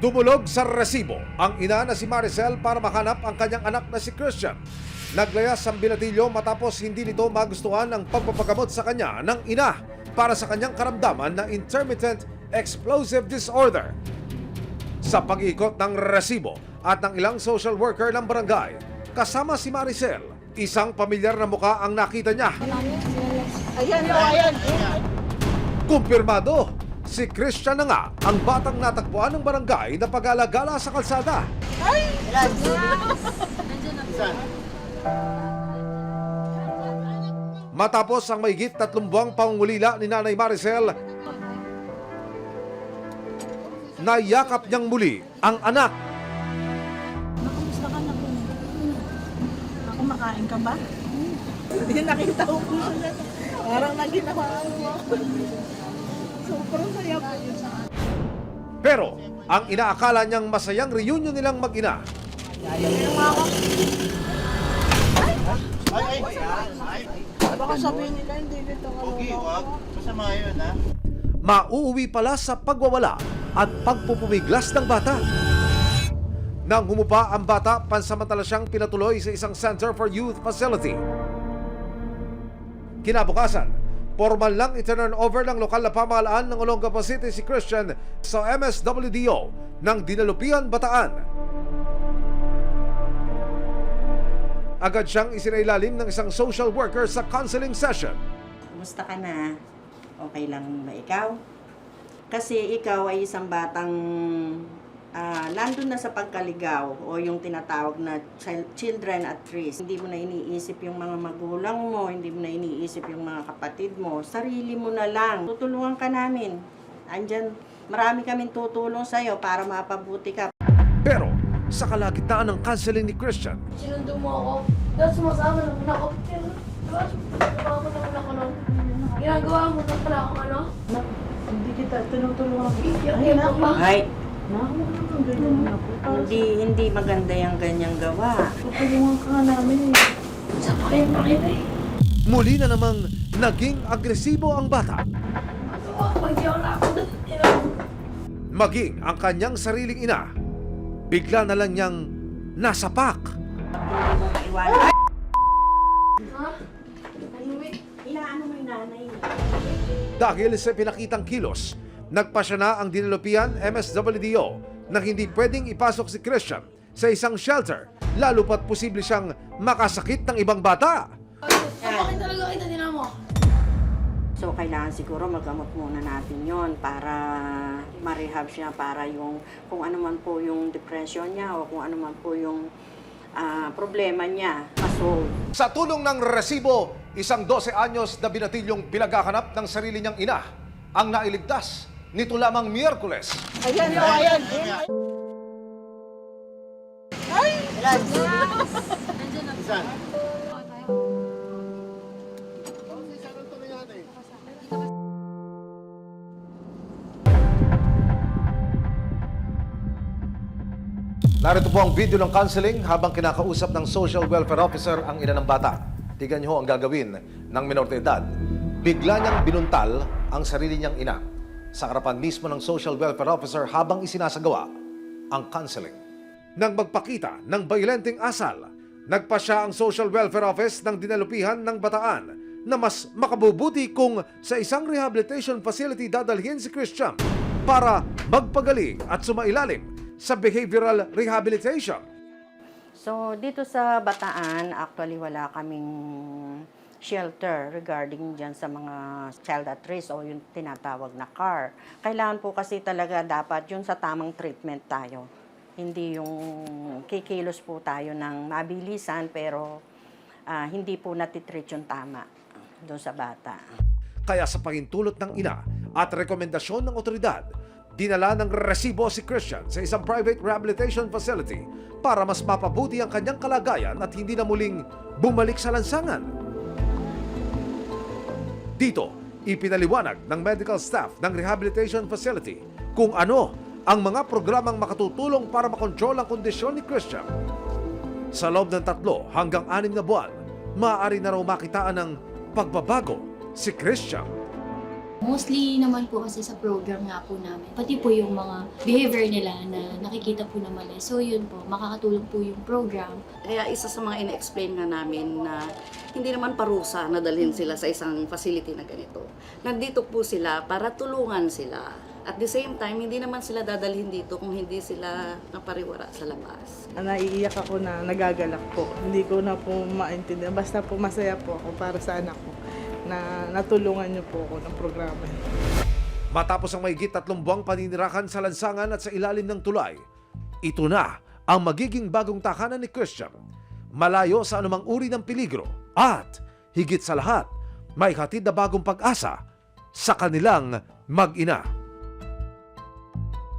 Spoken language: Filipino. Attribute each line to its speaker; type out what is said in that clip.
Speaker 1: Dumulog sa resibo ang ina na si Maricel para mahanap ang kanyang anak na si Christian. Naglayas ang binatilyo matapos hindi nito magustuhan ang pagpapagamot sa kanya ng ina para sa kanyang karamdaman na intermittent explosive disorder. Sa pag-iikot ng resibo at ng ilang social worker ng barangay, kasama si Maricel, isang pamilyar na muka ang nakita niya.
Speaker 2: Ayan.
Speaker 1: Kumpirmado, si Christian na nga ang batang natagpuan ng barangay na pag-alagala sa kalsada. Matapos ang mahigit 3 buwang pangungulila ni Nanay Maricel, nayakap niyang muli ang anak.
Speaker 2: Kamusta ka na po? Ako, makain ka ba? Hindi nakita ko po sila. Parang naginawaan mo. Sobrang saya po yun.
Speaker 1: Pero ang inaakala niyang masayang reunion nilang mag-ina,
Speaker 2: Baka sabihin nila hindi dito
Speaker 3: Masama yun, ha?
Speaker 1: mauuwi pala sa pagwawala at pagpupumiglas ng bata. Nang humupa ang bata, pansamantala siyang pinatuloy sa isang Center for Youth Facility. Kinabukasan, formal lang i-turn over ng lokal na pamahalaan ng Olongapo City si Christian sa MSWDO ng Dinalupian, Bataan. Agad siyang isinailalim ng isang social worker sa counseling session.
Speaker 4: Kumusta ka na? Okay lang ba ikaw? Kasi ikaw ay isang batang nandun na sa pagkaligaw o yung tinatawag na children at risk. Hindi mo na iniisip yung mga magulang mo, hindi mo na iniisip yung mga kapatid mo. Sarili mo na lang. Tutulungan ka namin. Andyan, marami kaming tutulong sa'yo para mapabuti ka.
Speaker 1: Pero sa kalagitnaan ng counseling ni Christian,
Speaker 5: Sinundo mo ako. Dahil sumasama naman ako. Pero, diba, sumasama naman ako nun. Ginagawa mo na pala akong ano?
Speaker 2: Hindi kita tinutulungan.
Speaker 5: Iyak ako ba?
Speaker 4: Ay,
Speaker 2: Ganyan na po.
Speaker 4: hindi maganda yung ganyang gawa.
Speaker 2: Tutulungan ka nga namin eh.
Speaker 5: Sa pakita eh.
Speaker 1: muli na namang naging agresibo ang bata.
Speaker 5: Pag di ako nakakot,
Speaker 1: Maging ang kanyang sariling ina, bigla na lang niyang nasapak.
Speaker 4: Hindi mo maiwanan.
Speaker 5: Ha? Ano wait?
Speaker 4: Inaano mo yung nanay mo?
Speaker 1: Dahil sa pinakitang kilos, nagpasya na ang Dinalupian MSWDO na hindi pwedeng ipasok si Christian sa isang shelter, lalo pat posible siyang makasakit ng ibang bata.
Speaker 5: Sa pakita talaga kita din mo.
Speaker 4: So, kailangan siguro magamot muna natin yon para ma-rehab siya, para yung kung ano man po yung depression niya o kung ano man po yung problema niya, ma-solve.
Speaker 1: Sa tulong ng resibo, isang 12 anyos na binatilyong pinaghahanap ng sarili niyang ina ang nailigtas nito lamang Miyerkules.
Speaker 2: Ayan.
Speaker 3: Saan?
Speaker 1: Narito po ang video ng counseling habang kinakausap ng social welfare officer ang ina ng bata. Tignan niyo ho ang gagawin ng minor de edad. Bigla niyang binuntal ang sarili niyang ina sa harapan mismo ng social welfare officer habang isinasagawa ang counseling. Nang magpakita ng bayolenteng asal, nagpasya ang social welfare office ng Dinalupihan ng Bataan na mas makabubuti kung sa isang rehabilitation facility dadalhin si Christian para magpagaling at sumailalim sa behavioral rehabilitation.
Speaker 4: So, dito sa Bataan, actually wala kaming shelter regarding dyan sa mga child at risk o yung tinatawag na CAR. Kailangan po kasi talaga dapat yun sa tamang treatment tayo. Hindi yung kikilos po tayo ng mabilisan pero hindi po natitreat yung tama doon sa bata.
Speaker 1: Kaya sa pahintulot ng ina at rekomendasyon ng otoridad, dinala ng resibo si Christian sa isang private rehabilitation facility para mas mapabuti ang kanyang kalagayan at hindi na muling bumalik sa lansangan. Dito, ipinaliwanag ng medical staff ng rehabilitation facility kung ano ang mga programang makatutulong para makontrol ang kondisyon ni Christian. Sa loob ng 3 hanggang 6 na buwan, maaari na raw makitaan ng pagbabago si Christian.
Speaker 6: Mostly naman po kasi sa program nga po namin, pati po yung mga behavior nila na nakikita po na mali. So yun po, makakatulong po yung program.
Speaker 7: Kaya isa sa mga ina-explain nga namin na hindi naman parusa na dalhin sila sa isang facility na ganito. Nandito po sila para tulungan sila. At the same time, hindi naman sila dadalhin dito kung hindi sila napariwara sa labas.
Speaker 2: Naiiyak ako na nagagalak po. Hindi ko na po maintindihan. Basta po masaya po ako para sa anak ko na natulungan niyo po ako ng programa.
Speaker 1: Matapos ang mahigit 3 buwang paninirakan sa lansangan at sa ilalim ng tulay, ito na ang magiging bagong tahanan ni Christian. Malayo sa anumang uri ng peligro at higit sa lahat, may hatid na bagong pag-asa sa kanilang mag-ina.